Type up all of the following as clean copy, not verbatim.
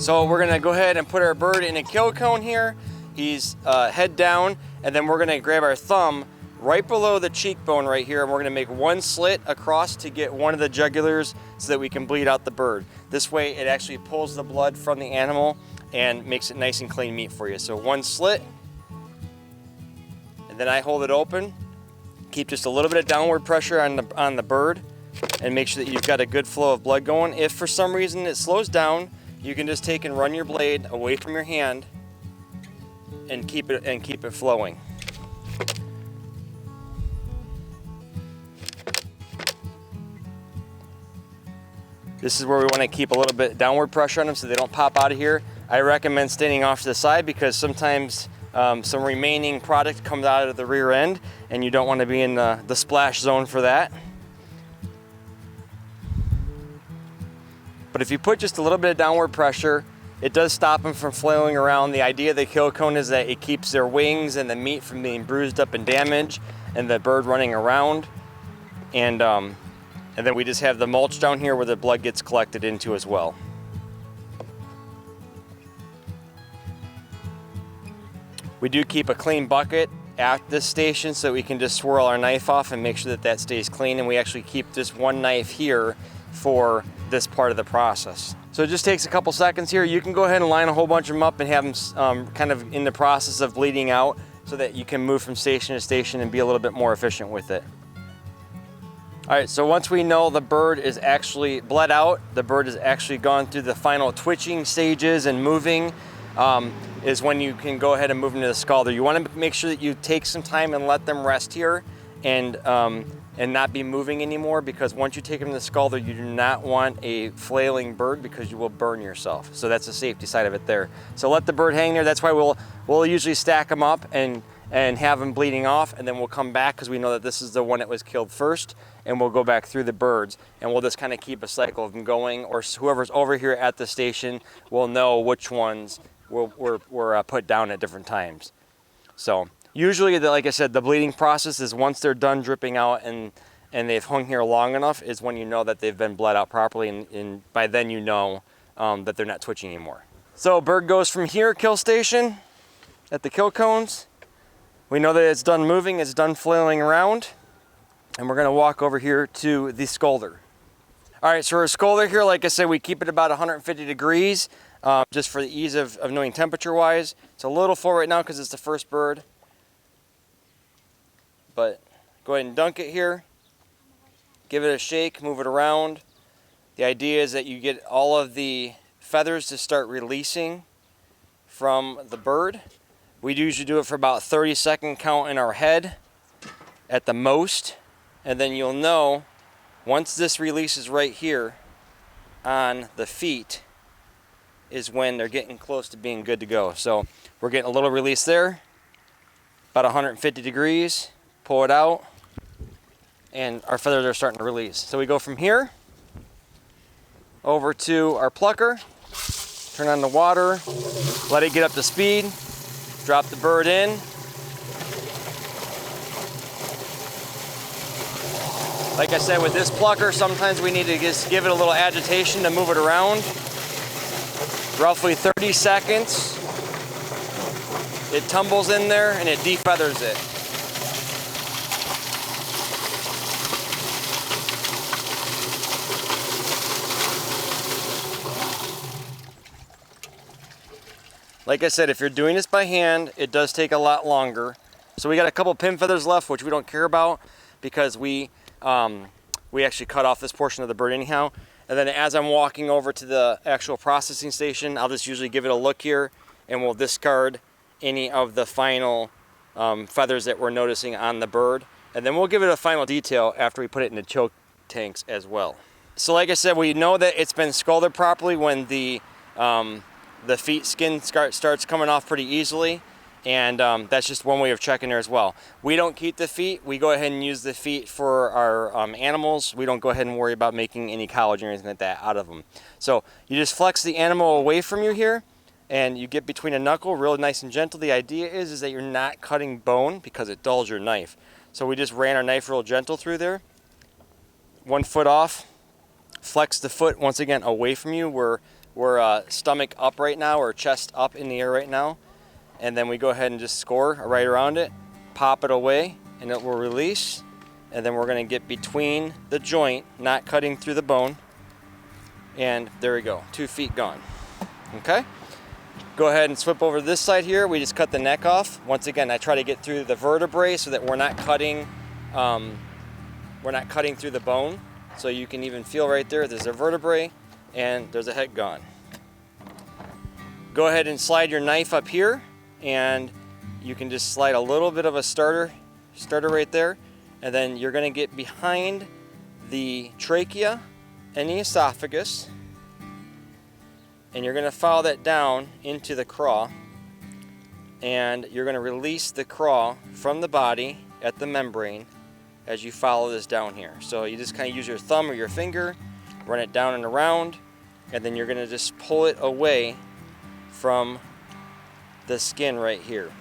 So we're gonna go ahead and put our bird in a kill cone here. He's head down, and then we're gonna grab our thumb right below the cheekbone right here, and we're gonna make one slit across to get one of the jugulars so that we can bleed out the bird. This way it actually pulls the blood from the animal and makes it nice and clean meat for you. So one slit, and then I hold it open. Keep just a little bit of downward pressure on the bird and make sure that you've got a good flow of blood going. If for some reason it slows down, you can just take and run your blade away from your hand and keep it flowing. This is where we want to keep a little bit downward pressure on them so they don't pop out of here. I recommend standing off to the side because sometimes some remaining product comes out of the rear end and you don't want to be in the splash zone for that. But if you put just a little bit of downward pressure, it does stop them from flailing around. The idea of the kill cone is that it keeps their wings and the meat from being bruised up and damaged and the bird running around. And then we just have the mulch down here where the blood gets collected into as well. We do keep a clean bucket at this station so we can just swirl our knife off and make sure that that stays clean. And we actually keep just one knife here for this part of the process. So it just takes a couple seconds here. You can go ahead and line a whole bunch of them up and have them kind of in the process of bleeding out so that you can move from station to station and be a little bit more efficient with it. All right, so once we know the bird is actually bled out, the bird has actually gone through the final twitching stages and moving, is when you can go ahead and move them to the scalder. You want to make sure that you take some time and let them rest here and not be moving anymore, because once you take them to the scalder, you do not want a flailing bird because you will burn yourself. So that's the safety side of it there. So let the bird hang there. That's why we'll usually stack them up and have them bleeding off, and then we'll come back because we know that this is the one that was killed first, and we'll go back through the birds, and we'll just kind of keep a cycle of them going, or whoever's over here at the station will know which ones were put down at different times. So usually, like I said, the bleeding process is once they're done dripping out and they've hung here long enough is when you know that they've been bled out properly, and by then you know that they're not twitching anymore. So bird goes from here, kill station, at the kill cones. We know that it's done moving, it's done flailing around, and we're gonna walk over here to the Scalder. All right, so our Scalder here, like I said, we keep it about 150 degrees, just for the ease of knowing temperature-wise. It's a little full right now because it's the first bird, but go ahead and dunk it here, give it a shake, move it around. The idea is that you get all of the feathers to start releasing from the bird. We usually do it for about 30-second count in our head at the most, and then you'll know once this releases right here on the feet is when they're getting close to being good to go. So we're getting a little release there, about 150 degrees, pull it out, and our feathers are starting to release. So we go from here over to our plucker, turn on the water, let it get up to speed, drop the bird in. Like I said, with this plucker, sometimes we need to just give it a little agitation to move it around. Roughly 30 seconds. It tumbles in there and it defeathers it. Like I said, if you're doing this by hand, it does take a lot longer. So we got a couple pin feathers left, which we don't care about because we actually cut off this portion of the bird anyhow. And then as I'm walking over to the actual processing station, I'll just usually give it a look here and we'll discard any of the final feathers that we're noticing on the bird. And then we'll give it a final detail after we put it in the choke tanks as well. So like I said, we know that it's been scalded properly when the feet skin starts coming off pretty easily, and that's just one way of checking there as well. We don't keep the feet. We go ahead and use the feet for our animals. We don't go ahead and worry about making any collagen or anything like that out of them. So you just flex the animal away from you here, and you get between a knuckle real nice and gentle. The idea is that you're not cutting bone because it dulls your knife. So we just ran our knife real gentle through there. 1 foot off, flex the foot once again away from you where we're stomach up right now, or chest up in the air right now. And then we go ahead and just score right around it, pop it away, and it will release. And then we're gonna get between the joint, not cutting through the bone. And there we go, 2 feet gone, okay? Go ahead and flip over to this side here. We just cut the neck off. Once again, I try to get through the vertebrae so that we're not cutting through the bone. So you can even feel right there's a vertebrae and there's a head gone. Go ahead and slide your knife up here, and you can just slide a little bit of a starter right there, and then you're gonna get behind the trachea and the esophagus, and you're gonna follow that down into the craw, and you're gonna release the craw from the body at the membrane as you follow this down here. So you just kind of use your thumb or your finger, run it down and around, and then you're gonna just pull it away from the skin right here.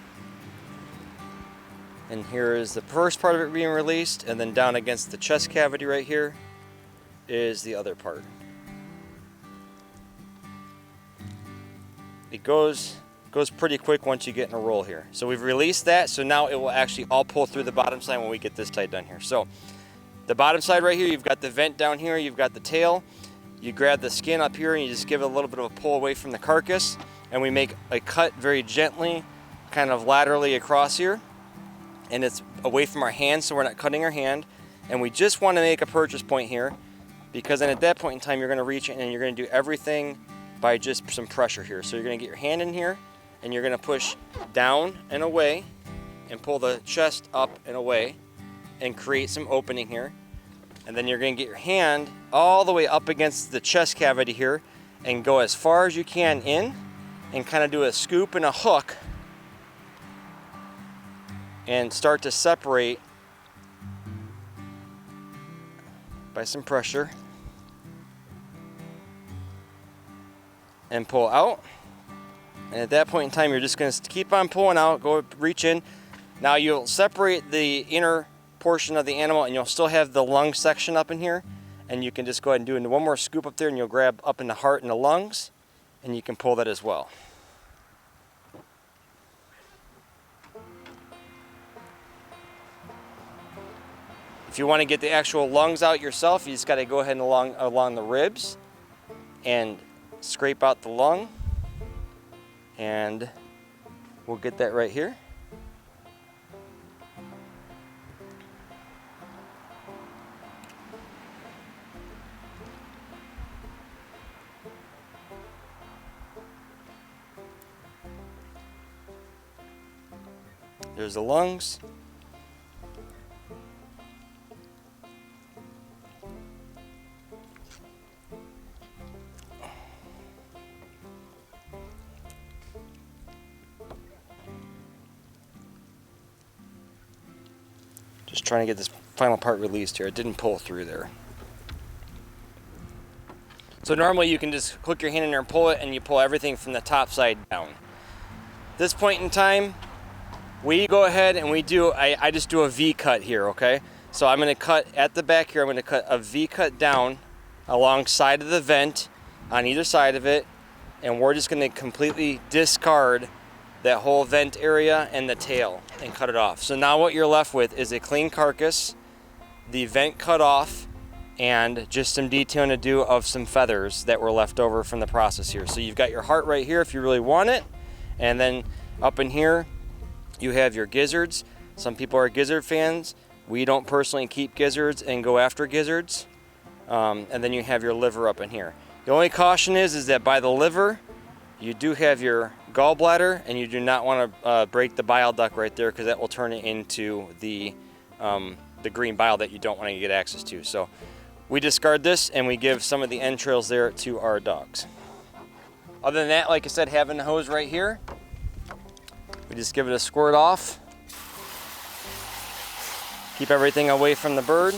And here is the first part of it being released, and then down against the chest cavity right here is the other part. It goes pretty quick once you get in a roll here. So we've released that, so now it will actually all pull through the bottom side when we get this tight done here. So the bottom side right here, you've got the vent down here, you've got the tail. You grab the skin up here and you just give it a little bit of a pull away from the carcass, and we make a cut very gently, kind of laterally across here, and it's away from our hand, so we're not cutting our hand. And we just want to make a purchase point here, because then at that point in time you're going to reach in and you're going to do everything by just some pressure here. So you're going to get your hand in here, and you're going to push down and away and pull the chest up and away and create some opening here. And then you're going to get your hand all the way up against the chest cavity here and go as far as you can in and kind of do a scoop and a hook and start to separate by some pressure and pull out. And at that point in time, you're just going to keep on pulling out, go reach in. Now you'll separate the inner portion of the animal, and you'll still have the lung section up in here. And you can just go ahead and do one more scoop up there, and you'll grab up in the heart and the lungs, and you can pull that as well. If you want to get the actual lungs out yourself, you just got to go ahead and along the ribs and scrape out the lung. And we'll get that right here. There's the lungs. Just trying to get this final part released here. It didn't pull through there. So normally you can just hook your hand in there and pull it, and you pull everything from the top side down. This point in time, we go ahead and we do, I just do a V cut here, okay? So I'm gonna cut at the back here, I'm gonna cut a V cut down alongside of the vent on either side of it, and we're just gonna completely discard that whole vent area and the tail and cut it off. So now what you're left with is a clean carcass, the vent cut off, and just some detailing to do of some feathers that were left over from the process here. So you've got your heart right here if you really want it, and then up in here you have your gizzards. Some people are gizzard fans. We don't personally keep gizzards and go after gizzards. And then you have your liver up in here. The only caution is that by the liver, you do have your gallbladder, and you do not want to break the bile duct right there, because that will turn it into the green bile that you don't want to get access to. So we discard this, and we give some of the entrails there to our dogs. Other than that, like I said, having the hose right here, we just give it a squirt off. Keep everything away from the bird.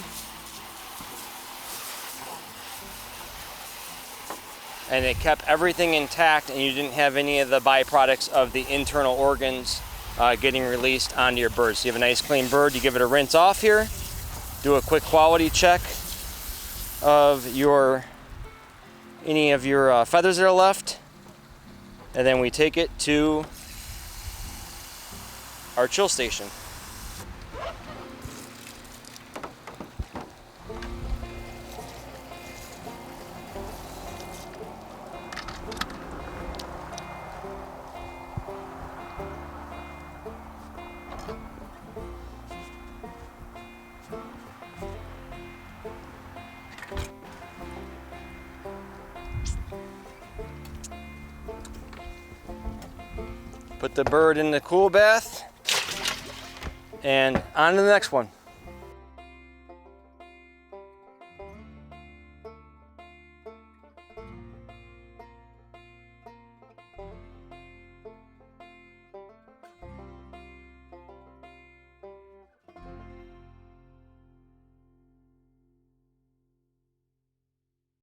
And it kept everything intact, and you didn't have any of the byproducts of the internal organs getting released onto your bird. So you have a nice clean bird. You give it a rinse off here, do a quick quality check of your any of your feathers that are left, and then we take it to our chill station. Put the bird in the cool bath, and on to the next one.